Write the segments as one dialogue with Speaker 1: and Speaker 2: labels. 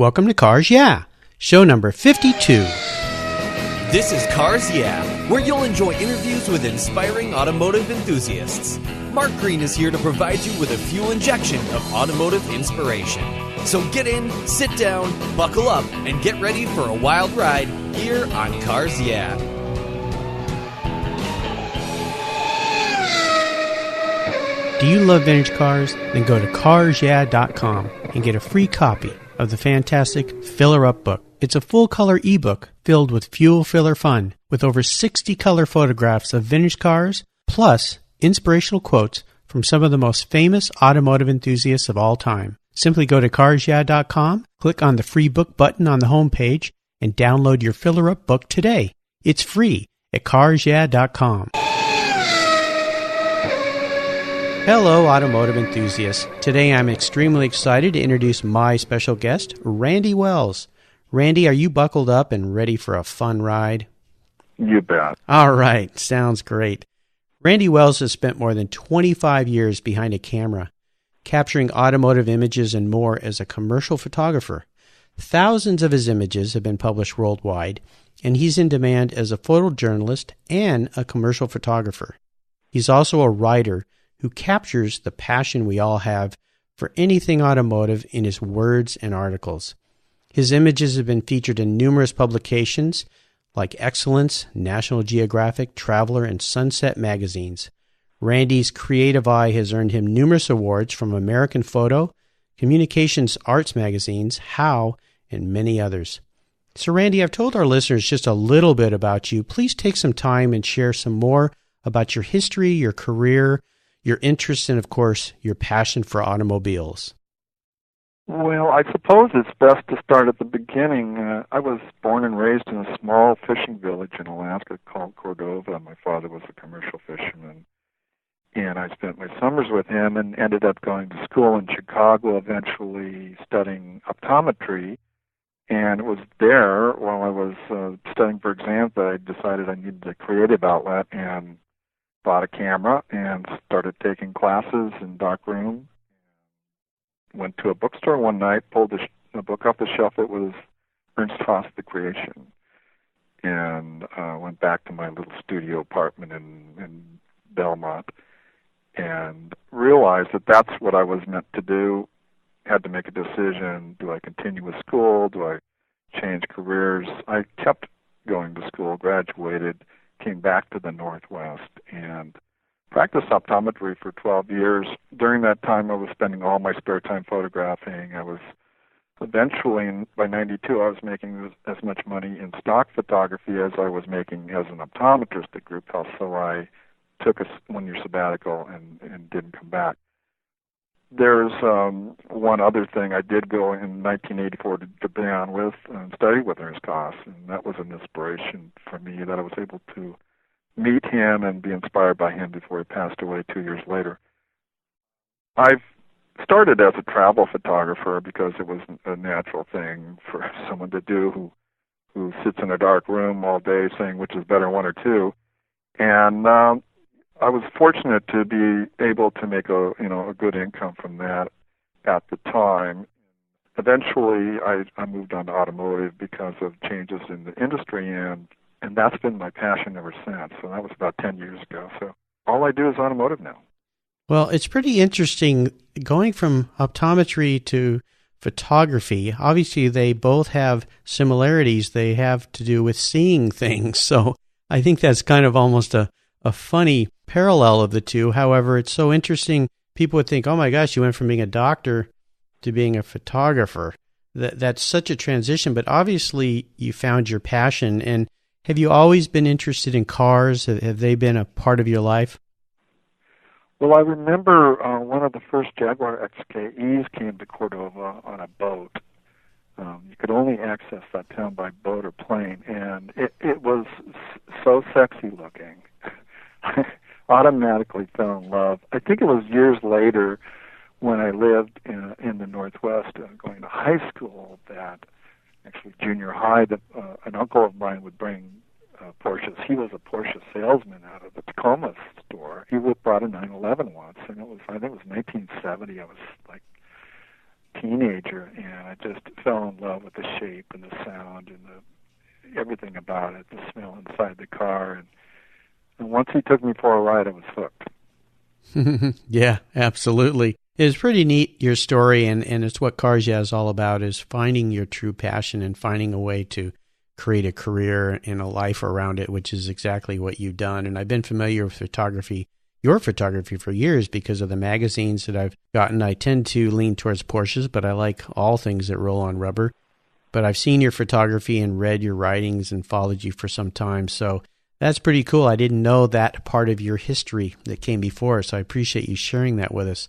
Speaker 1: Welcome to Cars Yeah, show number 52.
Speaker 2: This is Cars Yeah, where you'll enjoy interviews with inspiring automotive enthusiasts. Mark Green is here to provide you with a fuel injection of automotive inspiration. So get in, sit down, buckle up, and get ready for a wild ride here on Cars Yeah.
Speaker 1: Do you love vintage cars? Then go to carsyeah.com and get a free copy of the fantastic Filler Up book. It's a full-color ebook filled with fuel filler fun, with over 60 color photographs of vintage cars, plus inspirational quotes from some of the most famous automotive enthusiasts of all time. Simply go to carsyeah.com, click on the free book button on the homepage, and download your Filler Up book today. It's free at carsyeah.com. Hello, automotive enthusiasts. Today I'm extremely excited to introduce my special guest, Randy Wells. Randy, are you buckled up and ready for a fun ride?
Speaker 3: You bet.
Speaker 1: All right, sounds great. Randy Wells has spent more than 25 years behind a camera, capturing automotive images and more as a commercial photographer. Thousands of his images have been published worldwide, and he's in demand as a photojournalist and a commercial photographer. He's also a writer who captures the passion we all have for anything automotive in his words and articles. His images have been featured in numerous publications like Excellence, National Geographic, Traveler, and Sunset magazines. Randy's creative eye has earned him numerous awards from American Photo, Communications Arts magazines, How, and many others. So Randy, I've told our listeners just a little bit about you. Please take some time and share some more about your history, your career, your interests, and, of course, your passion for automobiles.
Speaker 3: Well, I suppose it's best to start at the beginning. I was born and raised in a small fishing village in Alaska called Cordova. My father was a commercial fisherman, and I spent my summers with him and ended up going to school in Chicago, eventually studying optometry. And it was there, while I was studying for exams, that I decided I needed a creative outlet and bought a camera and started taking classes in darkroom. Went to a bookstore one night, pulled a book off the shelf. It was Ernst Haas, The Creation, and went back to my little studio apartment in Belmont and realized that that's what I was meant to do. Had to make a decision. Do I continue with school? Do I change careers? I kept going to school, graduated, came back to the Northwest, and practiced optometry for 12 years. During that time, I was spending all my spare time photographing. I was eventually, by 92, I was making as much money in stock photography as I was making as an optometrist at Group Health, so I took a one-year sabbatical and didn't come back. There's one other thing. I did go in 1984 to Japan with and study with He&rsquo, and that was an inspiration for me that I was able to meet him and be inspired by him before he passed away 2 years later. I've started as a travel photographer because it was a natural thing for someone to do who sits in a dark room all day saying which is better, one or two. And I was fortunate to be able to make a good income from that at the time. Eventually, I moved on to automotive because of changes in the industry, and that's been my passion ever since. So that was about 10 years ago. So all I do is automotive now.
Speaker 1: Well, it's pretty interesting going from optometry to photography. Obviously, they both have similarities. They have to do with seeing things. So I think that's kind of almost a funny parallel of the two. However, it's so interesting. People would think, oh my gosh, you went from being a doctor to being a photographer. That's such a transition, but obviously you found your passion. And have you always been interested in cars? Have they been a part of your life?
Speaker 3: Well, I remember one of the first Jaguar XKEs came to Cordova on a boat. You could only access that town by boat or plane, and it was so sexy looking. I automatically fell in love. I think it was years later when I lived in the Northwest going to high school, that actually junior high, that an uncle of mine would bring Porsches. He was a Porsche salesman out of the Tacoma store. He brought a 911 once, and I think it was 1970. I was like teenager, and I just fell in love with the shape and the sound and everything about it, the smell inside the car. And once he took me for a ride, I was hooked.
Speaker 1: Yeah, absolutely. It's pretty neat, your story, and it's what Cars Yeah is all about, is finding your true passion and finding a way to create a career and a life around it, which is exactly what you've done. And I've been familiar with your photography for years because of the magazines that I've gotten. I tend to lean towards Porsches, but I like all things that roll on rubber. But I've seen your photography and read your writings and followed you for some time. So that's pretty cool. I didn't know that part of your history that came before, so I appreciate you sharing that with us.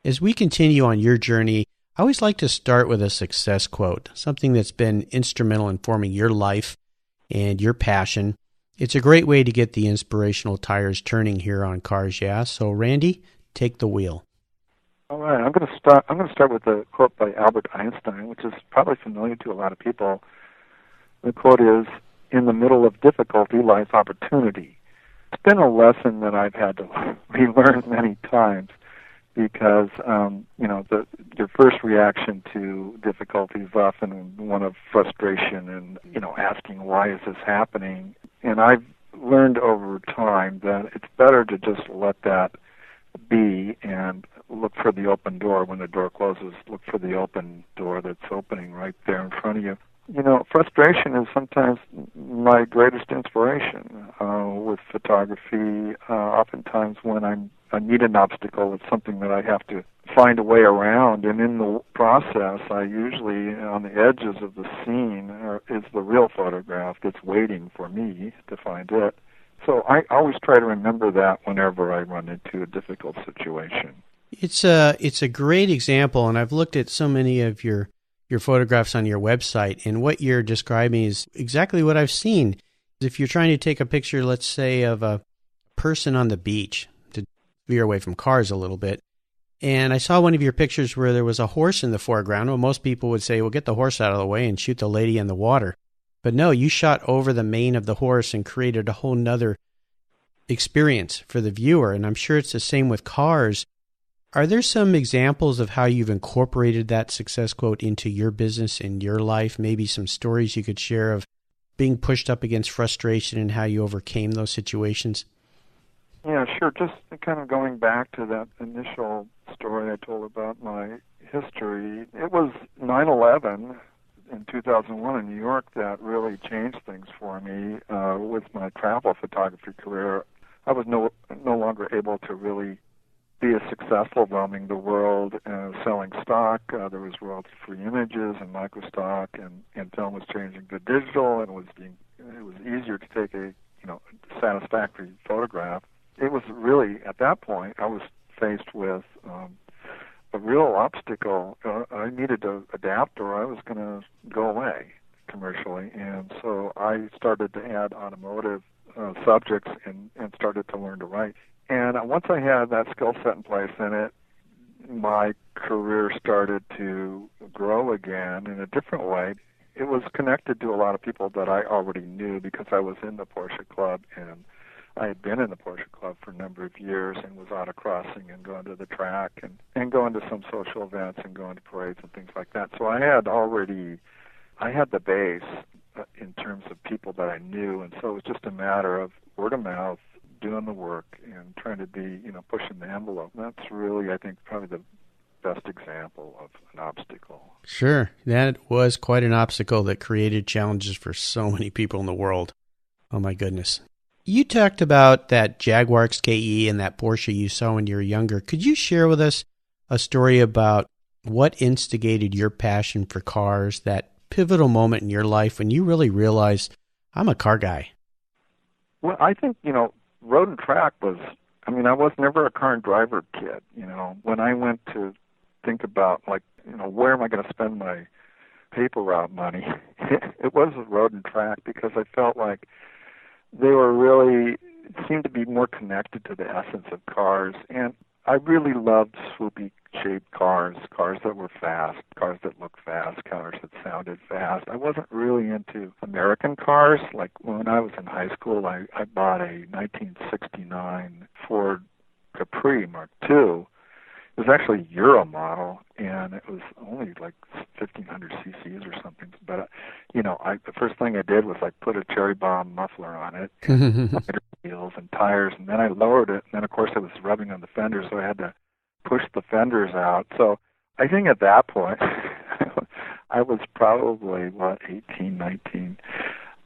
Speaker 1: As we continue on your journey, I always like to start with a success quote, something that's been instrumental in forming your life and your passion. It's a great way to get the inspirational tires turning here on Cars Yeah. So Randy, take the wheel.
Speaker 3: All right, I'm going to start with a quote by Albert Einstein, which is probably familiar to a lot of people. The quote is, "In the middle of difficulty lies opportunity." It's been a lesson that I've had to relearn many times because, your first reaction to difficulty is often one of frustration and, asking, why is this happening? And I've learned over time that it's better to just let that be and look for the open door. When the door closes, look for the open door that's opening right there in front of you. Frustration is sometimes my greatest inspiration with photography. Oftentimes when I meet an obstacle, it's something that I have to find a way around, and in the process, I usually, on the edges of the scene, is the real photograph that's waiting for me to find it. So I always try to remember that whenever I run into a difficult situation.
Speaker 1: It's a great example, and I've looked at so many of your photographs on your website, and what you're describing is exactly what I've seen. If you're trying to take a picture, let's say, of a person on the beach, to veer away from cars a little bit, and I saw one of your pictures where there was a horse in the foreground. Well, most people would say, well, get the horse out of the way and shoot the lady in the water. But no, you shot over the mane of the horse and created a whole nother experience for the viewer, and I'm sure it's the same with cars. Are there some examples of how you've incorporated that success quote into your business and your life? Maybe some stories you could share of being pushed up against frustration and how you overcame those situations?
Speaker 3: Yeah, sure. Just kind of going back to that initial story I told about my history, it was 9/11 in 2001 in New York that really changed things for me with my travel photography career. I was no longer able to really be as successful roaming the world selling stock. There was royalty-free images and microstock, and film was changing to digital, and it was easier to take a satisfactory photograph. It was really, at that point, I was faced with a real obstacle. I needed to adapt, or I was going to go away commercially, and so I started to add automotive subjects and started to learn to write. And once I had that skill set in place, my career started to grow again in a different way. It was connected to a lot of people that I already knew because I was in the Porsche Club, and I had been in the Porsche Club for a number of years and was autocrossing and going to the track and going to some social events and going to parades and things like that. So I had the base in terms of people that I knew, and so it was just a matter of word of mouth, doing the work and trying to be, pushing the envelope. And that's really, I think, probably the best example of an obstacle.
Speaker 1: Sure. That was quite an obstacle that created challenges for so many people in the world. Oh, my goodness. You talked about that Jaguar XKE and that Porsche you saw when you were younger. Could you share with us a story about what instigated your passion for cars, that pivotal moment in your life when you really realized, I'm a car guy?
Speaker 3: Well, I think, road and track I was never a car and driver kid. When I went to think about, where am I going to spend my paper route money, it was road and track because I felt like they seemed to be more connected to the essence of cars. And I really loved swoopy-shaped cars that were fast, cars that looked fast, cars that sounded fast. I wasn't really into American cars. Like when I was in high school, I bought a 1969 Ford Capri Mark II. was actually a Euro model, and it was only like 1,500 cc's or something. But the first thing I did was I put a cherry bomb muffler on it, wheels and tires, and then I lowered it. And then of course it was rubbing on the fenders, so I had to push the fenders out. So I think at that point I was probably 18, 19.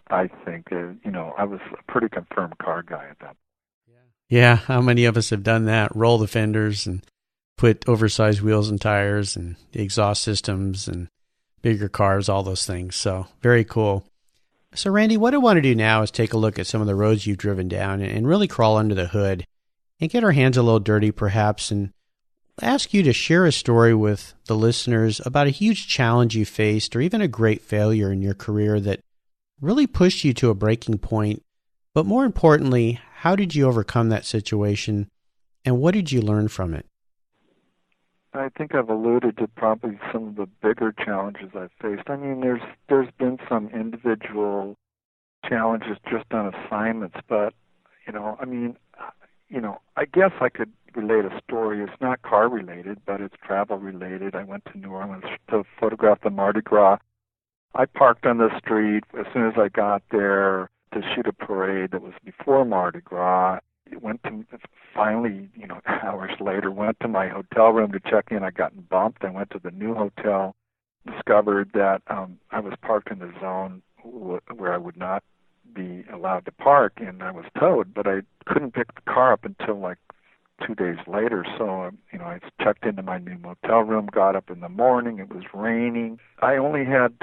Speaker 3: I think I was a pretty confirmed car guy at that point.
Speaker 1: Yeah, how many of us have done that? Roll the fenders and put oversized wheels and tires and the exhaust systems and bigger cars, all those things. So very cool. So Randy, what I want to do now is take a look at some of the roads you've driven down and really crawl under the hood and get our hands a little dirty perhaps, and ask you to share a story with the listeners about a huge challenge you faced or even a great failure in your career that really pushed you to a breaking point. But more importantly, how did you overcome that situation and what did you learn from it?
Speaker 3: I think I've alluded to probably some of the bigger challenges I've faced. I mean, there's been some individual challenges just on assignments, but I guess I could relate a story. It's not car related, but it's travel related. I went to New Orleans to photograph the Mardi Gras. I parked on the street as soon as I got there to shoot a parade that was before Mardi Gras. Finally, hours later, went to my hotel room to check in. I gotten bumped. I went to the new hotel, discovered that I was parked in the zone where I would not be allowed to park, and I was towed, but I couldn't pick the car up until like 2 days later. So, I checked into my new motel room, got up in the morning. It was raining. I only had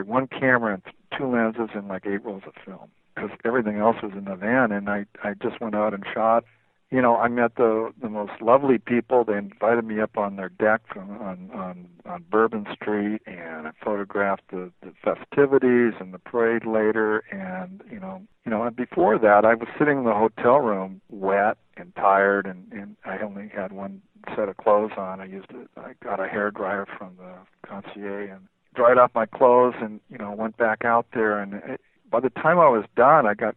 Speaker 3: one camera and 2 lenses and like 8 rolls of film, because everything else was in the van, and I just went out and shot. I met the most lovely people. They invited me up on their deck on Bourbon Street, and I photographed the festivities and the parade later. And and before that, I was sitting in the hotel room, wet and tired, and I only had one set of clothes on. I got a hair dryer from the concierge and dried off my clothes, and went back out there. And by the time I was done, I got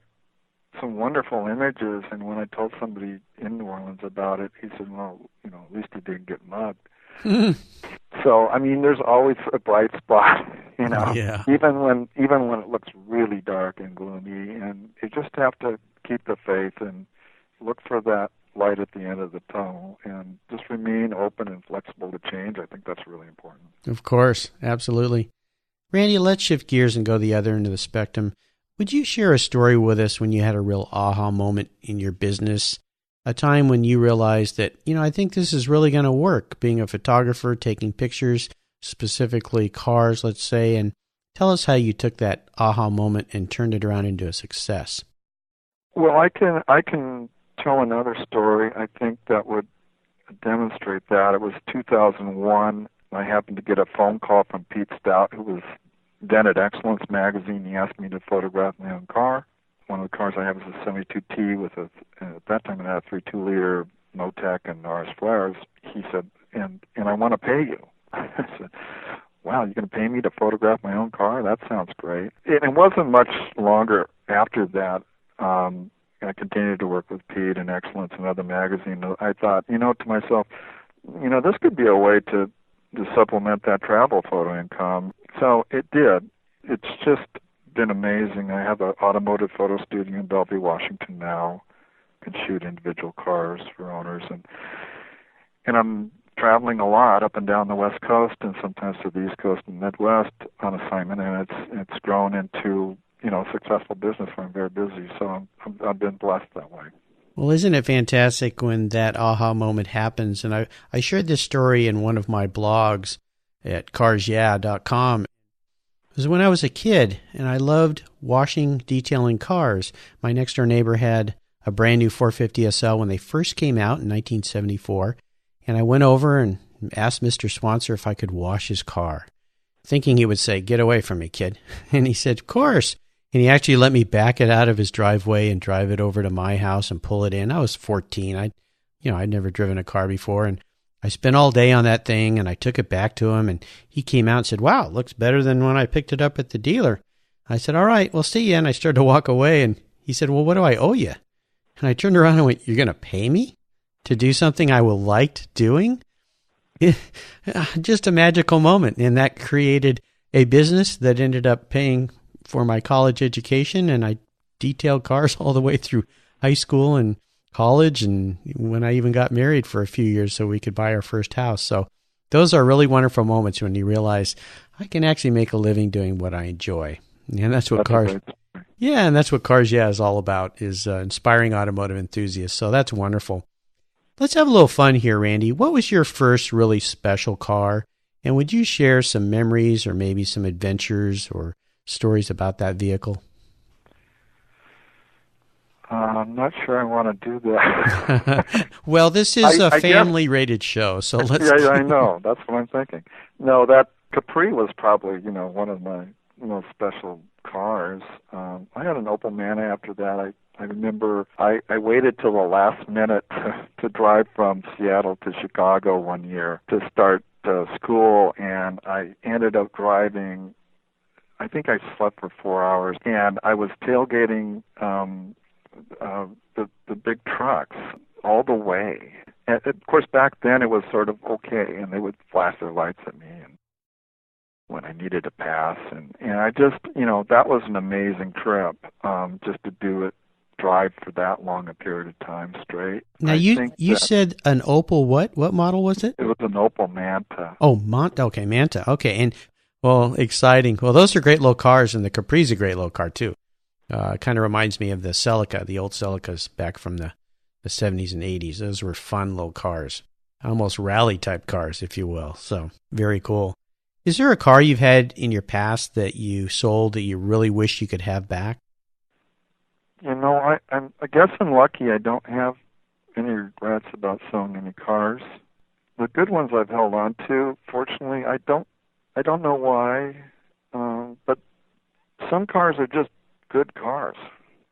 Speaker 3: some wonderful images, and when I told somebody in New Orleans about it, he said, well, at least he didn't get mugged. So, I mean, there's always a bright spot,
Speaker 1: Yeah.
Speaker 3: even when it looks really dark and gloomy, and you just have to keep the faith and look for that light at the end of the tunnel and just remain open and flexible to change. I think that's really important.
Speaker 1: Of course, absolutely. Randy, let's shift gears and go the other end of the spectrum. Would you share a story with us when you had a real aha moment in your business, a time when you realized that, I think this is really going to work, being a photographer, taking pictures, specifically cars, let's say, and tell us how you took that aha moment and turned it around into a success.
Speaker 3: Well, I can tell another story, I think, that would demonstrate that. It was 2001. I happened to get a phone call from Pete Stout, who was then at Excellence Magazine. He asked me to photograph my own car. One of the cars I have is a 72T with at that time it had a 3.2-liter Motec and RS flares. He said, and I want to pay you. I said, wow, you're going to pay me to photograph my own car? That sounds great. It wasn't much longer after that. I continued to work with Pete and Excellence and other magazines. I thought, to myself, this could be a way to supplement that travel photo income. So it did. It's just been amazing. I have an automotive photo studio in Bellevue, Washington now. I can shoot individual cars for owners, and I'm traveling a lot up and down the West Coast and sometimes to the East Coast and Midwest on assignment, and it's grown into a successful business where I'm very busy. So I've been blessed that way.
Speaker 1: Well, isn't it fantastic when that aha moment happens? And I shared this story in one of my blogs at carsyeah.com. It was when I was a kid, and I loved washing, detailing cars. My next-door neighbor had a brand new 450 SL when they first came out in 1974, and I went over and asked Mr. Swanser if I could wash his car, thinking he would say, "Get away from me, kid." And he said, "Of course." And he actually let me back it out of his driveway and drive it over to my house and pull it in. I was 14. I'd never driven a car before, and I spent all day on that thing, and I took it back to him, and he came out and said, "Wow, it looks better than when I picked it up at the dealer." I said, "All right, we'll see you." And I started to walk away, and he said, "Well, what do I owe you?" And I turned around and went, "You're going to pay me to do something I liked doing. Just a magical moment. And that created a business that ended up paying for my college education. And I detailed cars all the way through high school and college. And when I even got married for a few years so we could buy our first house. So those are really wonderful moments when you realize I can actually make a living doing what I enjoy. And that's what cars. Yeah, and that's what Cars Yeah is all about, is inspiring automotive enthusiasts. So that's wonderful. Let's have a little fun here, Randy. What was your first really special car? And would you share some memories or maybe some adventures or stories about that vehicle?
Speaker 3: I'm not sure I want to do that.
Speaker 1: Well, this is a family-rated show, so let's...
Speaker 3: Yeah, I know. That's what I'm thinking. No, that Capri was probably, one of my special cars. I had an Opel Manta after that. I remember I waited till the last minute to drive from Seattle to Chicago one year to start school, and I ended up driving. I think I slept for 4 hours, and I was tailgating the big trucks all the way. And of course, back then it was sort of okay, and they would flash their lights at me and when I needed to pass, and I just, that was an amazing trip, just to do it, drive for that long a period of time straight.
Speaker 1: Now, you said an Opel what? What model was it?
Speaker 3: It was an Opel Manta.
Speaker 1: Oh, Manta. Okay, and, well, exciting. Well, those are great little cars, and the Capri's a great little car, too. It kind of reminds me of the Celica, the old Celicas back from the 70s and 80s. Those were fun little cars, almost rally-type cars, if you will. So, very cool. Is there a car you've had in your past that you sold that you really wish you could have back?
Speaker 3: I guess I'm lucky. I don't have any regrets about selling any cars. The good ones I've held on to. Fortunately, I don't know why, but some cars are just good cars.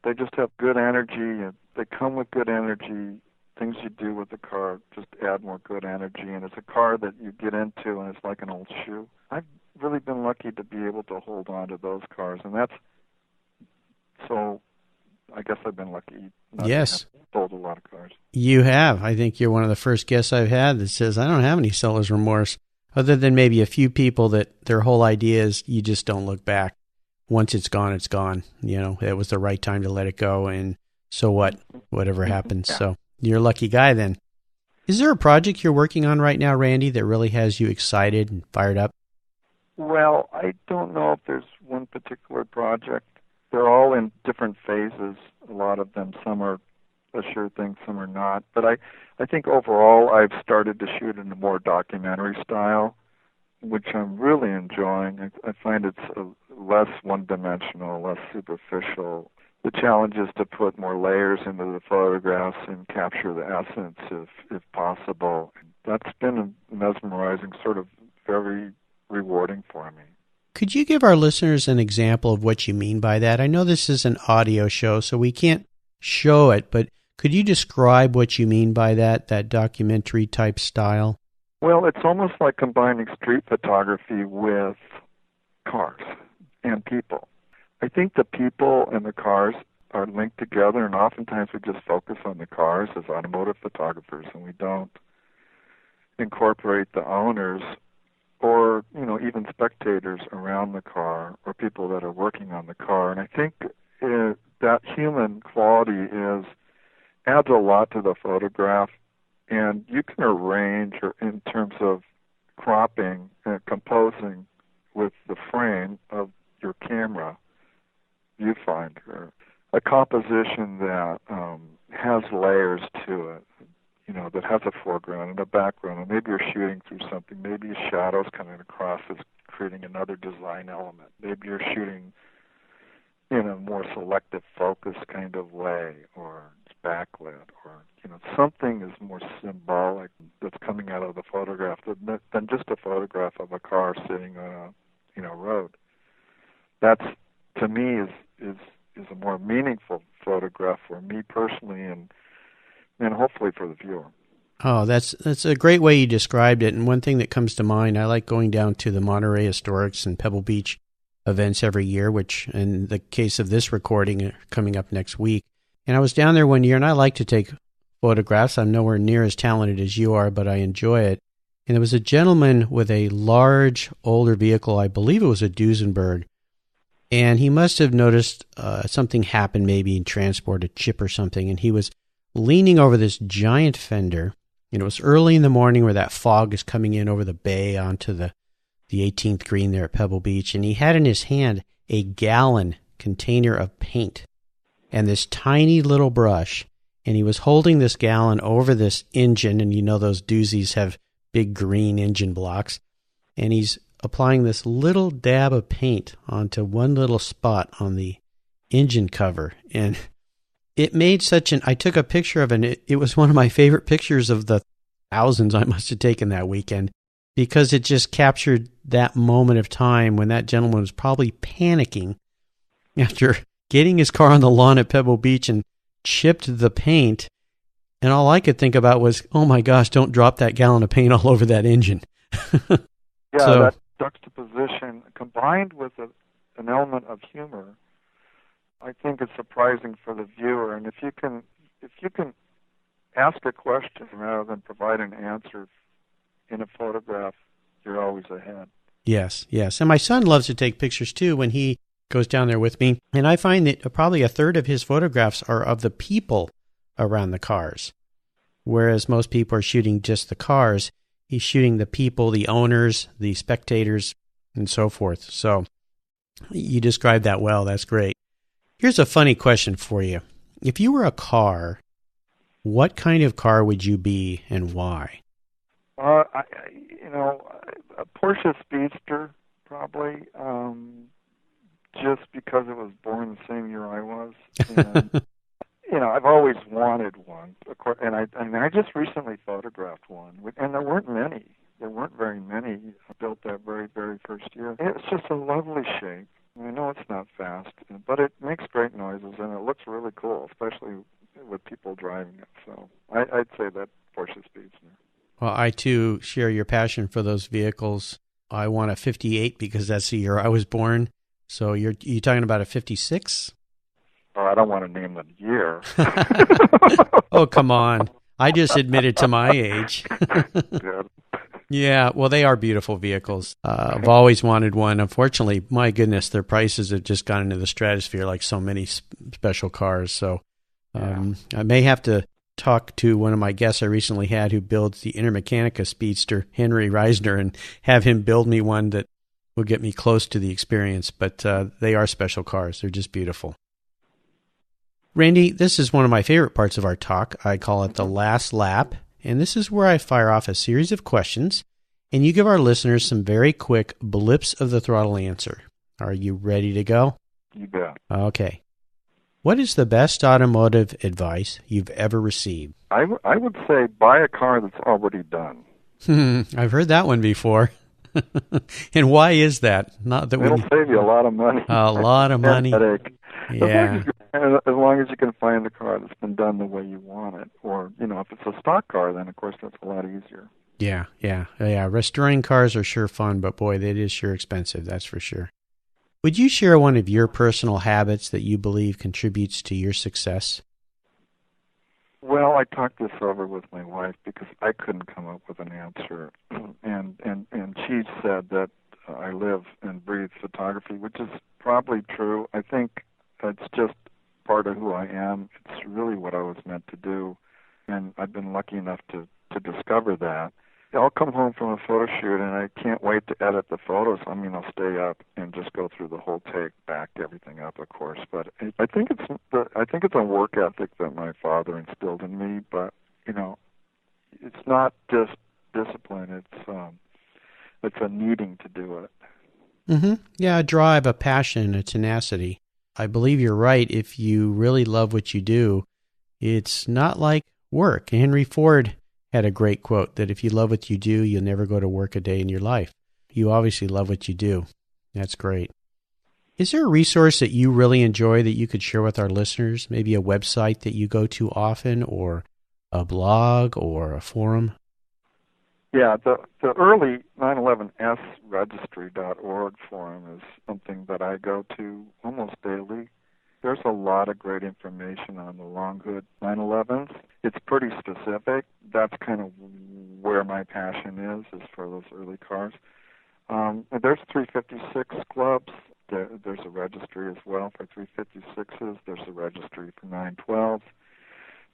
Speaker 3: They just have good energy, and they come with good energy. Things you do with the car just add more good energy, and it's a car that you get into, and it's like an old shoe. I've really been lucky to be able to hold on to those cars, and so I guess I've been lucky.
Speaker 1: Yes.
Speaker 3: Sold a lot of cars.
Speaker 1: You have. I think you're one of the first guests I've had that says, I don't have any seller's remorse, other than maybe a few people that their whole idea is you just don't look back. Once it's gone, it's gone. It was the right time to let it go, and so what? Whatever happens. Yeah. So you're a lucky guy then. Is there a project you're working on right now, Randy, that really has you excited and fired up?
Speaker 3: Well, I don't know if there's one particular project. They're all in different phases, a lot of them. Some are a sure thing, some are not. But I think overall I've started to shoot in a more documentary style, which I'm really enjoying. I find it's less one-dimensional, less superficial. The challenge is to put more layers into the photographs and capture the essence if possible. That's been mesmerizing, sort of very rewarding for me.
Speaker 1: Could you give our listeners an example of what you mean by that? I know this is an audio show, so we can't show it, but could you describe what you mean by that documentary type style?
Speaker 3: Well, it's almost like combining street photography with cars and people. I think the people and the cars are linked together, and oftentimes we just focus on the cars as automotive photographers, and we don't incorporate the owners or, even spectators around the car or people that are working on the car. And I think that human quality adds a lot to the photograph, and you can arrange in terms of cropping and composing with the frame of your camera viewfinder, a composition that has layers to it, that has a foreground and a background, and maybe you're shooting through something, maybe a shadow's coming across as creating another design element, maybe you're shooting in a more selective focus kind of way, or it's backlit, or something is more symbolic that's coming out of the photograph than just a photograph of a car sitting on a road. That's, to me, is a more meaningful photograph for me personally, and hopefully for the viewer.
Speaker 1: Oh, that's a great way you described it. And one thing that comes to mind, I like going down to the Monterey Historics and Pebble Beach events every year, which in the case of this recording are coming up next week. And I was down there one year, and I like to take photographs. I'm nowhere near as talented as you are, but I enjoy it. And there was a gentleman with a large, older vehicle. I believe it was a Duesenberg. And he must have noticed something happened, maybe in transport, a chip or something. And he was leaning over this giant fender. And it was early in the morning where that fog is coming in over the bay onto the 18th green there at Pebble Beach. And he had in his hand a gallon container of paint and this tiny little brush. And he was holding this gallon over this engine. And you know those doozies have big green engine blocks. And he's applying this little dab of paint onto one little spot on the engine cover. And it made I took a picture of it. It was one of my favorite pictures of the thousands I must have taken that weekend, because it just captured that moment of time when that gentleman was probably panicking after getting his car on the lawn at Pebble Beach and chipped the paint. And all I could think about was, oh my gosh, don't drop that gallon of paint all over that engine.
Speaker 3: That juxtaposition combined with an element of humor, I think is surprising for the viewer. And if you can ask a question rather than provide an answer in a photograph, you're always ahead.
Speaker 1: Yes. And my son loves to take pictures too when he goes down there with me. And I find that probably a third of his photographs are of the people around the cars. Whereas most people are shooting just the cars, he's shooting the people, the owners, the spectators, and so forth. So you described that well. That's great. Here's a funny question for you. If you were a car, what kind of car would you be and why?
Speaker 3: A Porsche Speedster, probably, just because it was born the same year I was. And, I've always wanted one, of course, and I just recently photographed one, and there weren't many. There weren't very many built that very, very first year. It's just a lovely shape. I know it's not fast, but it makes great noises, and it looks really cool, especially with people driving it. So I'd say that Porsche Speedster.
Speaker 1: Well, I too share your passion for those vehicles. I want a 58 because that's the year I was born. So you talking about a 56?
Speaker 3: Oh, I don't want to name the year.
Speaker 1: Oh, come on. I just admitted to my age.
Speaker 3: Good.
Speaker 1: Yeah, well, they are beautiful vehicles. I've always wanted one. Unfortunately, my goodness, their prices have just gone into the stratosphere like so many special cars. So I may have to talk to one of my guests I recently had who builds the Intermechanica Speedster, Henry Reisner, and have him build me one that will get me close to the experience. But they are special cars. They're just beautiful. Randy, this is one of my favorite parts of our talk. I call it the last lap. And this is where I fire off a series of questions, and you give our listeners some very quick blips of the throttle answer. Are you ready to go?
Speaker 3: You bet.
Speaker 1: Okay. What is the best automotive advice you've ever received?
Speaker 3: I would say buy a car that's already done.
Speaker 1: I've heard that one before. And why is that? Not that
Speaker 3: It'll save you a lot of money.
Speaker 1: A lot of money.
Speaker 3: Headache.
Speaker 1: Yeah.
Speaker 3: As long as you can find a car that's been done the way you want it. Or, if it's a stock car, then, of course, that's a lot easier.
Speaker 1: Yeah. Restoring cars are sure fun, but boy, it is sure expensive, that's for sure. Would you share one of your personal habits that you believe contributes to your success?
Speaker 3: Well, I talked this over with my wife because I couldn't come up with an answer. And she said that I live and breathe photography, which is probably true. I think it's just part of who I am. It's really what I was meant to do, and I've been lucky enough to discover that. I'll come home from a photo shoot, and I can't wait to edit the photos. I'll stay up and just go through the whole take, back everything up, of course. But I think it's a work ethic that my father instilled in me. But it's not just discipline. It's a needing to do it.
Speaker 1: Mm-hmm. Yeah, a drive, a passion, a tenacity. I believe you're right. If you really love what you do, it's not like work. Henry Ford had a great quote that if you love what you do, you'll never go to work a day in your life. You obviously love what you do. That's great. Is there a resource that you really enjoy that you could share with our listeners? Maybe a website that you go to often, or a blog, or a forum?
Speaker 3: Yeah, the early 911sregistry.org forum is something that I go to almost daily. There's a lot of great information on the long hood 911s. It's pretty specific. That's kind of where my passion is for those early cars. There's 356 clubs. There's a registry as well for 356s. There's a registry for 912s.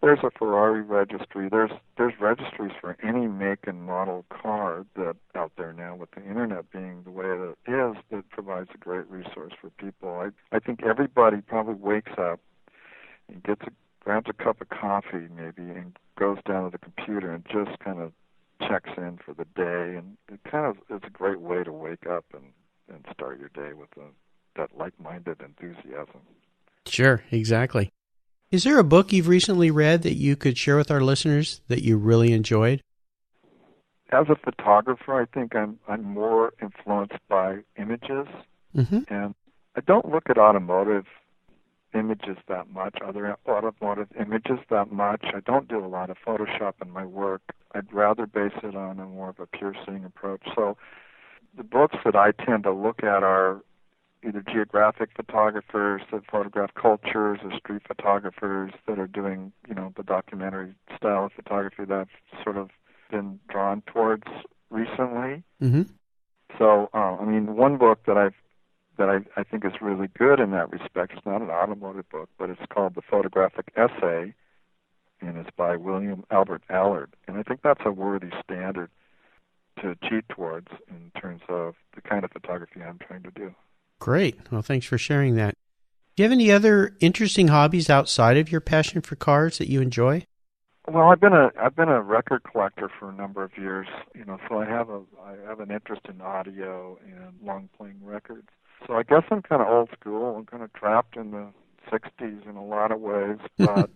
Speaker 3: There's a Ferrari registry. There's registries for any make and model car that out there now, with the internet being the way that it is, that provides a great resource for people. I think everybody probably wakes up and grabs a cup of coffee maybe and goes down to the computer and just kind of checks in for the day, and it's a great way to wake up and start your day with that like-minded enthusiasm.
Speaker 1: Sure, exactly. Is there a book you've recently read that you could share with our listeners that you really enjoyed?
Speaker 3: As a photographer, I think I'm more influenced by images, and I don't look at automotive images that much, other automotive images that much. I don't do a lot of Photoshop in my work. I'd rather base it on a more of a pure seeing approach. So the books that I tend to look at are either geographic photographers that photograph cultures, or street photographers that are doing, the documentary style of photography that I've sort of been drawn towards recently. So, one book that I think is really good in that respect, it's not an automotive book, but it's called The Photographic Essay, and it's by William Albert Allard. And I think that's a worthy standard to achieve towards in terms of the kind of photography I'm trying to do.
Speaker 1: Great. Well, thanks for sharing that. Do you have any other interesting hobbies outside of your passion for cars that you enjoy?
Speaker 3: Well, I've been a record collector for a number of years, so I have an interest in audio and long playing records. So I guess I'm kind of old school. I'm kind of trapped in the 60s in a lot of ways, but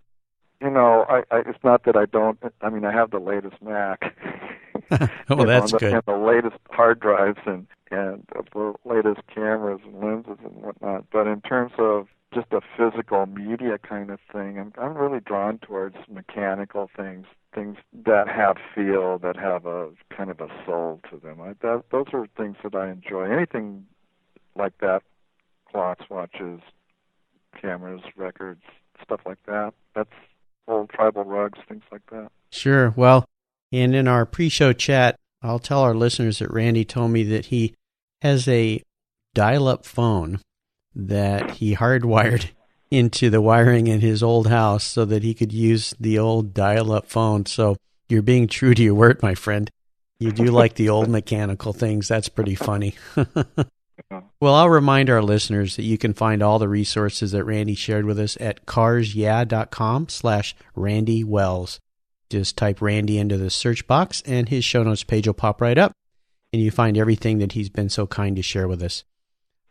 Speaker 3: it's not that I don't. I mean, I have the latest Mac.
Speaker 1: Oh, that's good.
Speaker 3: And the latest hard drives and the latest cameras and lenses and whatnot. But in terms of just a physical media kind of thing, I'm really drawn towards mechanical things that have feel, that have a kind of a soul to them. Those are things that I enjoy. Anything like that, clocks, watches, cameras, records, stuff like that. That's old tribal rugs, things like that.
Speaker 1: Sure. Well, and in our pre-show chat, I'll tell our listeners that Randy told me that he has a dial-up phone that he hardwired into the wiring in his old house so that he could use the old dial-up phone. So you're being true to your word, my friend. You do like the old mechanical things. That's pretty funny. Well, I'll remind our listeners that you can find all the resources that Randy shared with us at carsyeah.com/Randy Wells. Just type Randy into the search box and his show notes page will pop right up, and you find everything that he's been so kind to share with us.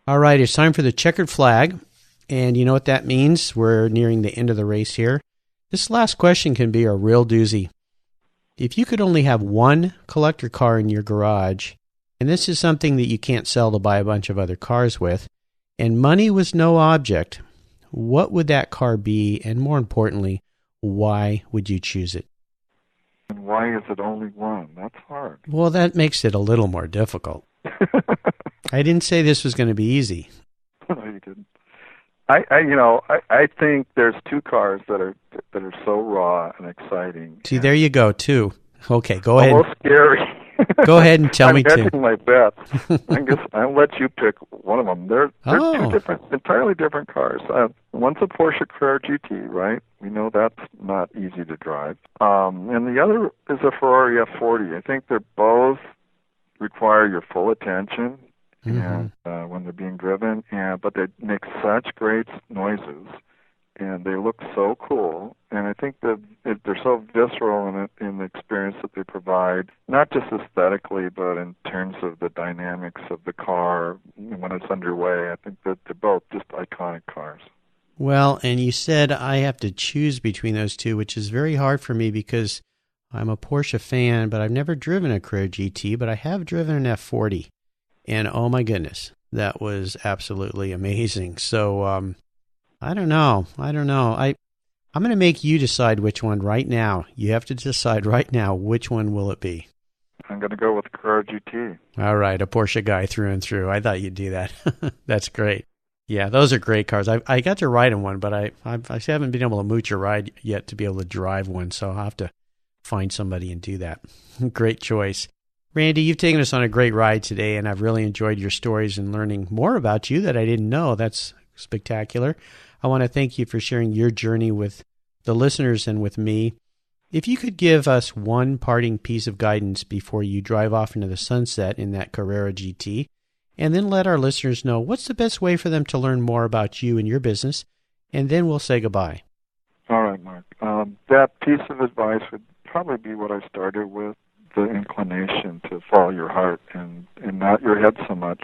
Speaker 1: All right, it's time for the checkered flag, and you know what that means? We're nearing the end of the race here. This last question can be a real doozy. If you could only have one collector car in your garage, and this is something that you can't sell to buy a bunch of other cars with, and money was no object, what would that car be? And more importantly, why would you choose it?
Speaker 3: And why is it only one? That's hard.
Speaker 1: Well, that makes it a little more difficult. I didn't say this was going to be easy.
Speaker 3: No, you didn't. I think there's two cars that are so raw and exciting.
Speaker 1: See, there you go, two. Okay, go ahead.
Speaker 3: Almost scary.
Speaker 1: Go ahead and tell me two.
Speaker 3: I'm hedging my bets. I guess I'll let you pick one of them. They're two entirely different cars. One's a Porsche Carrera GT, right? We know that's not easy to drive. And the other is a Ferrari F40. I think they're both require your full attention and when they're being driven, but they make such great noises. And they look so cool, and I think that they're so visceral in the experience that they provide, not just aesthetically, but in terms of the dynamics of the car when it's underway. I think that they're both just iconic cars.
Speaker 1: Well, and you said I have to choose between those two, which is very hard for me because I'm a Porsche fan, but I've never driven a Carrera GT, but I have driven an F40. And oh my goodness, that was absolutely amazing. So, I don't know. I'm going to make you decide which one right now. You have to decide right now which one will it be.
Speaker 3: I'm going to go with Carrera GT.
Speaker 1: All right, a Porsche guy through and through. I thought you'd do that. That's great. Yeah, those are great cars. I got to ride in one, but I haven't been able to mooch a ride yet to be able to drive one, so I'll have to find somebody and do that. Great choice. Randy, you've taken us on a great ride today, and I've really enjoyed your stories and learning more about you that I didn't know. That's spectacular. I want to thank you for sharing your journey with the listeners and with me. If you could give us one parting piece of guidance before you drive off into the sunset in that Carrera GT, and then let our listeners know what's the best way for them to learn more about you and your business, and then we'll say goodbye.
Speaker 3: All right, Mark. That piece of advice would probably be what I started with, the inclination to follow your heart and not your head so much.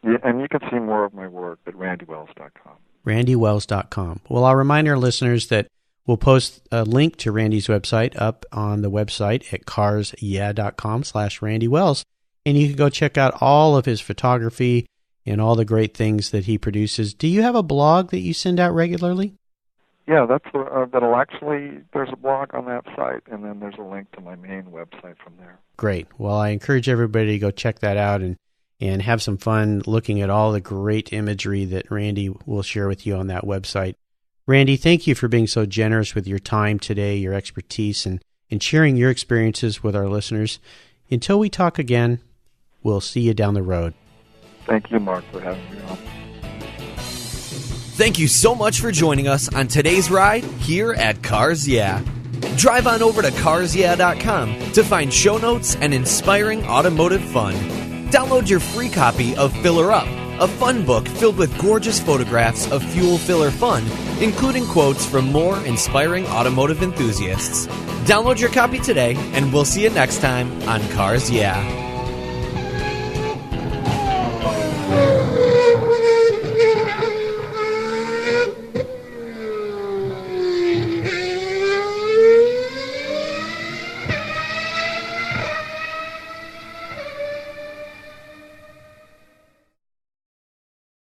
Speaker 3: And you can see more of my work at randywells.com.
Speaker 1: randywells.com. Well, I'll remind our listeners that we'll post a link to Randy's website up on the website at carsyeah.com/randywells. And you can go check out all of his photography and all the great things that he produces. Do you have a blog that you send out regularly?
Speaker 3: Yeah, there's a blog on that site, and then there's a link to my main website from there.
Speaker 1: Great. Well, I encourage everybody to go check that out and have some fun looking at all the great imagery that Randy will share with you on that website. Randy, thank you for being so generous with your time today, your expertise, and sharing your experiences with our listeners. Until we talk again, we'll see you down the road.
Speaker 3: Thank you, Mark, for having me on.
Speaker 2: Thank you so much for joining us on today's ride here at Cars Yeah. Drive on over to carsyeah.com to find show notes and inspiring automotive fun. Download your free copy of Filler Up, a fun book filled with gorgeous photographs of fuel filler fun, including quotes from more inspiring automotive enthusiasts. Download your copy today, and we'll see you next time on Cars Yeah.